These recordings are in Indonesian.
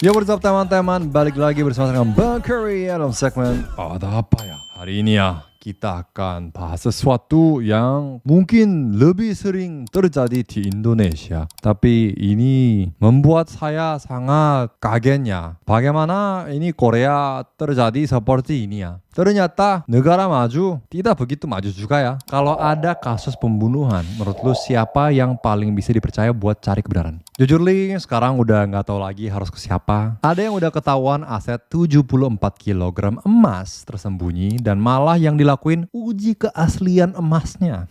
Yo, what's up teman-teman, balik lagi bersama dengan Bang Curry dalam segmen Ada Apa Ya. Hari ini ya kita akan bahas sesuatu yang mungkin lebih sering terjadi di Indonesia. Tapi ini membuat saya sangat kagetnya. Bagaimana ini Korea terjadi seperti ini ya. Ternyata negara maju tidak begitu maju juga ya. Kalau ada kasus pembunuhan, menurut lu siapa yang paling bisa dipercaya buat cari kebenaran? Jujur li, sekarang udah nggak tahu lagi harus ke siapa. Ada yang udah ketahuan aset 74 kg emas tersembunyi dan malah yang dilakuin uji keaslian emasnya.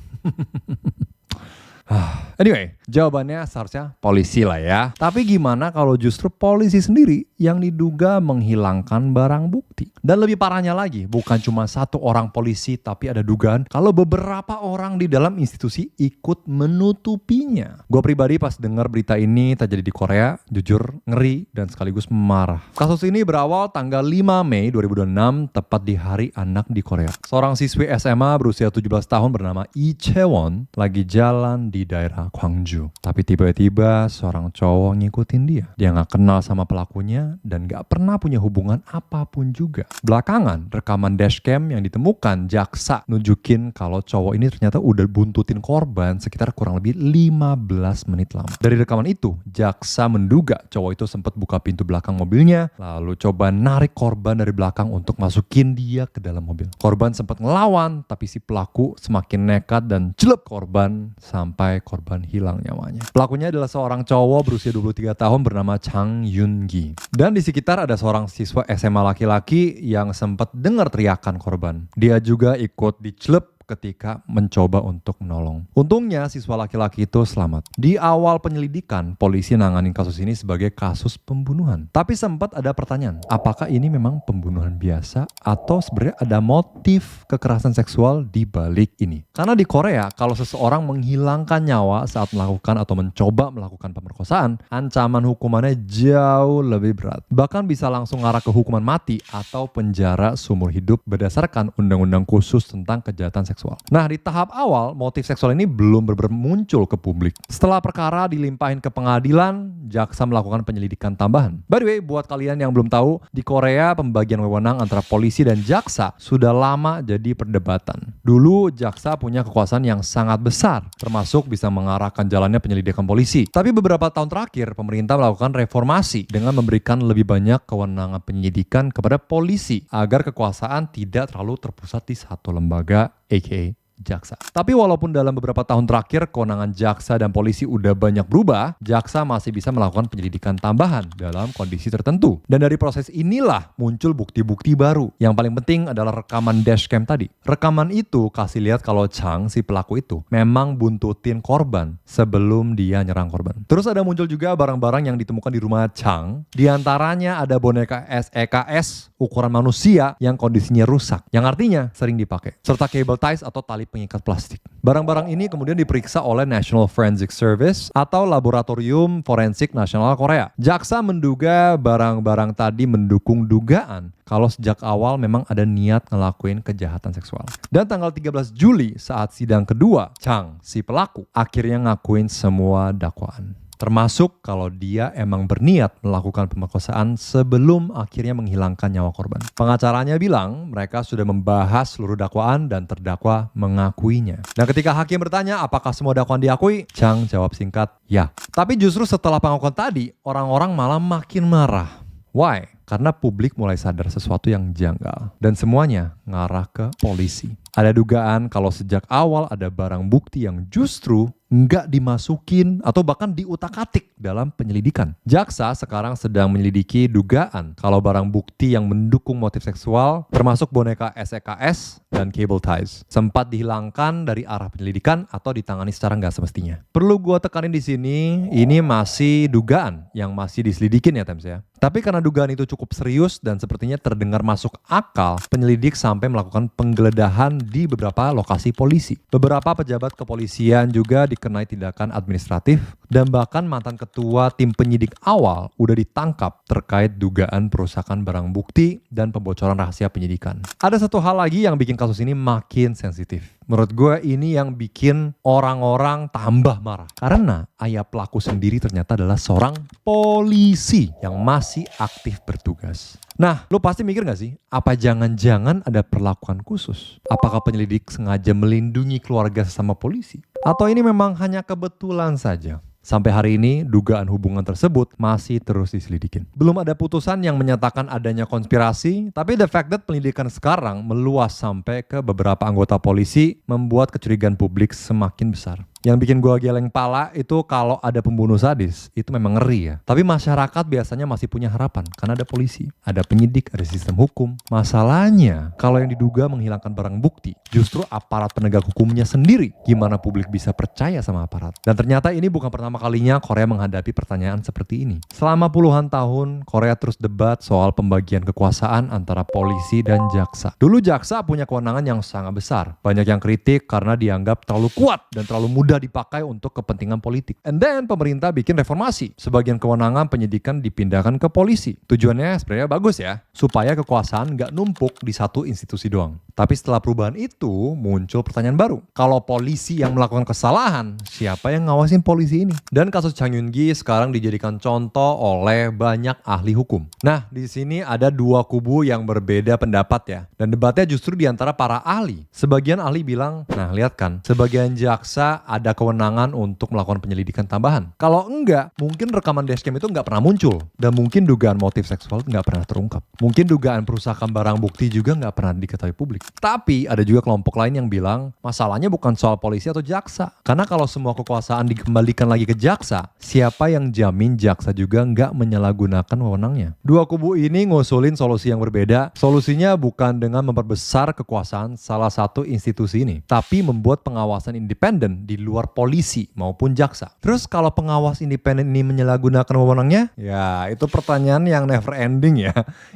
Anyway, jawabannya seharusnya polisi lah ya. Tapi gimana kalau justru polisi sendiri yang diduga menghilangkan barang bukti? Dan lebih parahnya lagi, bukan cuma satu orang polisi, tapi ada dugaan kalau beberapa orang di dalam institusi ikut menutupinya. Gue pribadi pas dengar berita ini terjadi di Korea, jujur ngeri dan sekaligus marah. Kasus ini berawal tanggal 5 Mei 2026, tepat di Hari Anak di Korea. Seorang siswi SMA berusia 17 tahun bernama Lee Chae-won lagi jalan di daerah Gwangju. Tapi tiba-tiba seorang cowok ngikutin dia. Dia gak kenal sama pelakunya dan gak pernah punya hubungan apapun juga. Belakangan, rekaman dashcam yang ditemukan jaksa nunjukin kalau cowok ini ternyata udah buntutin korban sekitar kurang lebih 15 menit lama. Dari rekaman itu, jaksa menduga cowok itu sempat buka pintu belakang mobilnya, lalu coba narik korban dari belakang untuk masukin dia ke dalam mobil. Korban sempat ngelawan, tapi si pelaku semakin nekat dan celup korban sampai korban hilang nyawanya. Pelakunya adalah seorang cowok berusia 23 tahun bernama Chang Yun-gi. Dan di sekitar ada seorang siswa SMA laki-laki yang sempat dengar teriakan korban. Dia juga ikut dicelup ketika mencoba untuk menolong. Untungnya siswa laki-laki itu selamat. Di awal penyelidikan, polisi nanganin kasus ini sebagai kasus pembunuhan. Tapi sempat ada pertanyaan, apakah ini memang pembunuhan biasa atau sebenarnya ada motif kekerasan seksual di balik ini? Karena di Korea, kalau seseorang menghilangkan nyawa saat melakukan atau mencoba melakukan pemerkosaan, ancaman hukumannya jauh lebih berat. Bahkan bisa langsung ngarah ke hukuman mati atau penjara seumur hidup berdasarkan undang-undang khusus tentang kejahatan seksual. Nah, di tahap awal, motif seksual ini belum benar-benar muncul ke publik. Setelah perkara dilimpahin ke pengadilan, jaksa melakukan penyelidikan tambahan. By the way, buat kalian yang belum tahu, di Korea pembagian wewenang antara polisi dan jaksa sudah lama jadi perdebatan. Dulu, jaksa punya kekuasaan yang sangat besar, termasuk bisa mengarahkan jalannya penyelidikan polisi. Tapi beberapa tahun terakhir, pemerintah melakukan reformasi dengan memberikan lebih banyak kewenangan penyidikan kepada polisi agar kekuasaan tidak terlalu terpusat di satu lembaga, aka jaksa. Tapi walaupun dalam beberapa tahun terakhir kewenangan jaksa dan polisi udah banyak berubah, jaksa masih bisa melakukan penyelidikan tambahan dalam kondisi tertentu. Dan dari proses inilah muncul bukti-bukti baru. Yang paling penting adalah rekaman dashcam tadi. Rekaman itu kasih lihat kalau Chang, si pelaku itu, memang buntutin korban sebelum dia nyerang korban. Terus ada muncul juga barang-barang yang ditemukan di rumah Chang. Di antaranya ada boneka SEKS ukuran manusia yang kondisinya rusak, yang artinya sering dipakai, serta cable ties atau tali pengikat plastik. Barang-barang ini kemudian diperiksa oleh National Forensic Service atau Laboratorium Forensik Nasional Korea. Jaksa menduga barang-barang tadi mendukung dugaan kalau sejak awal memang ada niat ngelakuin kejahatan seksual. Dan tanggal 13 Juli saat sidang kedua, Chang, si pelaku, akhirnya ngakuin semua dakwaan. Termasuk kalau dia emang berniat melakukan pemerkosaan sebelum akhirnya menghilangkan nyawa korban. Pengacaranya bilang mereka sudah membahas seluruh dakwaan dan terdakwa mengakuinya. Dan ketika hakim bertanya apakah semua dakwaan diakui, Chang jawab singkat, ya. Tapi justru setelah pengakuan tadi, orang-orang malah makin marah. Why? Karena publik mulai sadar sesuatu yang janggal. Dan semuanya ngarah ke polisi. Ada dugaan kalau sejak awal ada barang bukti yang justru nggak dimasukin atau bahkan diutak-atik dalam penyelidikan. Jaksa sekarang sedang menyelidiki dugaan kalau barang bukti yang mendukung motif seksual, termasuk boneka SEKS dan cable ties, sempat dihilangkan dari arah penyelidikan atau ditangani secara nggak semestinya. Perlu gua tekanin di sini, ini masih dugaan yang masih diselidikin ya Tems ya. Tapi karena dugaan itu cukup serius dan sepertinya terdengar masuk akal, penyelidik sampai melakukan penggeledahan di beberapa lokasi polisi. Beberapa pejabat kepolisian juga dikenai tindakan administratif dan bahkan mantan ketua tim penyidik awal udah ditangkap terkait dugaan perusakan barang bukti dan pembocoran rahasia penyidikan. Ada satu hal lagi yang bikin kasus ini makin sensitif. Menurut gue ini yang bikin orang-orang tambah marah. Karena ayah pelaku sendiri ternyata adalah seorang polisi yang masih aktif bertugas. Nah, lo pasti mikir gak sih, apa jangan-jangan ada perlakuan khusus? Apakah penyelidik sengaja melindungi keluarga sesama polisi? Atau ini memang hanya kebetulan saja? Sampai hari ini, dugaan hubungan tersebut masih terus diselidikin. Belum ada putusan yang menyatakan adanya konspirasi, tapi the fact that penyelidikan sekarang meluas sampai ke beberapa anggota polisi membuat kecurigaan publik semakin besar. Yang bikin gue geleng pala itu kalau ada pembunuh sadis, itu memang ngeri ya. Tapi masyarakat biasanya masih punya harapan, karena ada polisi, ada penyidik, ada sistem hukum. Masalahnya, kalau yang diduga menghilangkan barang bukti, justru aparat penegak hukumnya sendiri. Gimana publik bisa percaya sama aparat? Dan ternyata ini bukan pertama kalinya Korea menghadapi pertanyaan seperti ini. Selama puluhan tahun, Korea terus debat soal pembagian kekuasaan antara polisi dan jaksa. Dulu jaksa punya kewenangan yang sangat besar. Banyak yang kritik karena dianggap terlalu kuat dan terlalu mudah dipakai untuk kepentingan politik. And then pemerintah bikin reformasi. Sebagian kewenangan penyidikan dipindahkan ke polisi. Tujuannya sebenarnya bagus ya, supaya kekuasaan nggak numpuk di satu institusi doang. Tapi setelah perubahan itu, muncul pertanyaan baru. Kalau polisi yang melakukan kesalahan, siapa yang ngawasin polisi ini? Dan kasus Chang Yun-gi sekarang dijadikan contoh oleh banyak ahli hukum. Nah, di sini ada dua kubu yang berbeda pendapat ya. Dan debatnya justru di antara para ahli. Sebagian ahli bilang, nah lihat kan, sebagian jaksa ada kewenangan untuk melakukan penyelidikan tambahan. Kalau enggak, mungkin rekaman dashcam itu nggak pernah muncul. Dan mungkin dugaan motif seksual nggak pernah terungkap. Mungkin dugaan perusakan barang bukti juga nggak pernah diketahui publik. Tapi ada juga kelompok lain yang bilang, masalahnya bukan soal polisi atau jaksa. Karena kalau semua kekuasaan dikembalikan lagi ke jaksa, siapa yang jamin jaksa juga nggak menyalahgunakan wewenangnya? Dua kubu ini ngusulin solusi yang berbeda. Solusinya bukan dengan memperbesar kekuasaan salah satu institusi ini, tapi membuat pengawasan independen di luar polisi maupun jaksa. Terus kalau pengawas independen ini menyalahgunakan wewenangnya, ya itu pertanyaan yang never ending ya.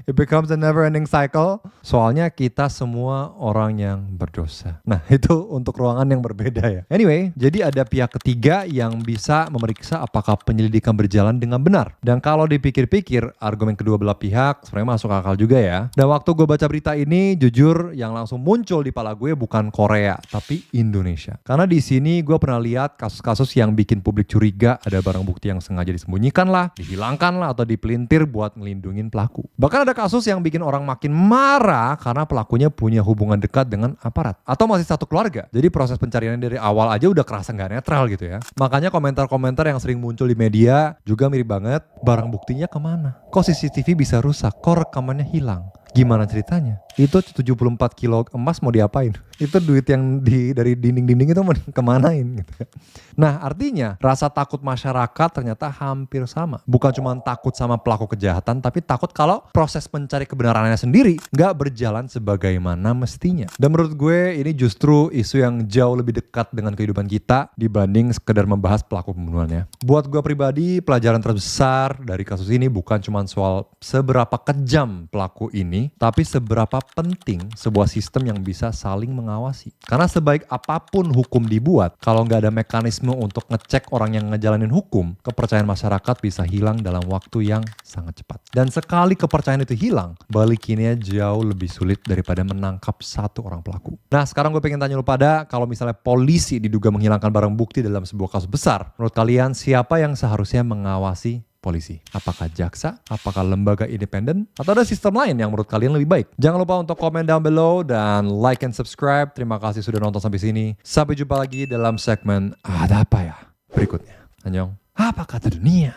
It becomes a never ending cycle. Soalnya kita semua orang yang berdosa. Nah itu untuk ruangan yang berbeda ya. Anyway, jadi ada pihak ketiga yang bisa memeriksa apakah penyelidikan berjalan dengan benar. Dan kalau dipikir-pikir, argumen kedua belah pihak sebenarnya masuk akal juga ya. Dan waktu gue baca berita ini, jujur yang langsung muncul di pala gue bukan Korea, tapi Indonesia. Karena di sini gue pernah lihat kasus-kasus yang bikin publik curiga ada barang bukti yang sengaja disembunyikan lah, dihilangkan lah, atau dipelintir buat ngelindungin pelaku. Bahkan ada kasus yang bikin orang makin marah karena pelakunya punya hubungan dekat dengan aparat. Atau masih satu keluarga. Jadi proses pencariannya dari awal aja udah kerasa nggak netral gitu ya. Makanya komentar-komentar yang sering muncul di media juga mirip banget, barang buktinya kemana? Kok CCTV bisa rusak? Kok rekamannya hilang? Gimana ceritanya? Itu 74 kilo emas mau diapain? Itu duit yang dari dinding-dinding itu mau kemanain gitu. Nah artinya rasa takut masyarakat ternyata hampir sama. Bukan cuma takut sama pelaku kejahatan, tapi takut kalau proses mencari kebenarannya sendiri nggak berjalan sebagaimana mestinya. Dan menurut gue ini justru isu yang jauh lebih dekat dengan kehidupan kita dibanding sekedar membahas pelaku pembunuhannya. Buat gue pribadi, pelajaran terbesar dari kasus ini bukan cuma soal seberapa kejam pelaku ini, tapi seberapa penting sebuah sistem yang bisa saling mengawasi. Karena sebaik apapun hukum dibuat, kalau nggak ada mekanisme untuk ngecek orang yang ngejalanin hukum, kepercayaan masyarakat bisa hilang dalam waktu yang sangat cepat. Dan sekali kepercayaan itu hilang, balikinnya jauh lebih sulit daripada menangkap satu orang pelaku. Nah sekarang gue pengen tanya lu pada, kalau misalnya polisi diduga menghilangkan barang bukti dalam sebuah kasus besar, menurut kalian siapa yang seharusnya mengawasi polisi? Apakah jaksa? Apakah lembaga independen? Atau ada sistem lain yang menurut kalian lebih baik? Jangan lupa untuk komen down below dan like and subscribe. Terima kasih sudah nonton sampai sini. Sampai jumpa lagi dalam segmen Ada Apa Ya berikutnya. Annyeong. Apa kata dunia?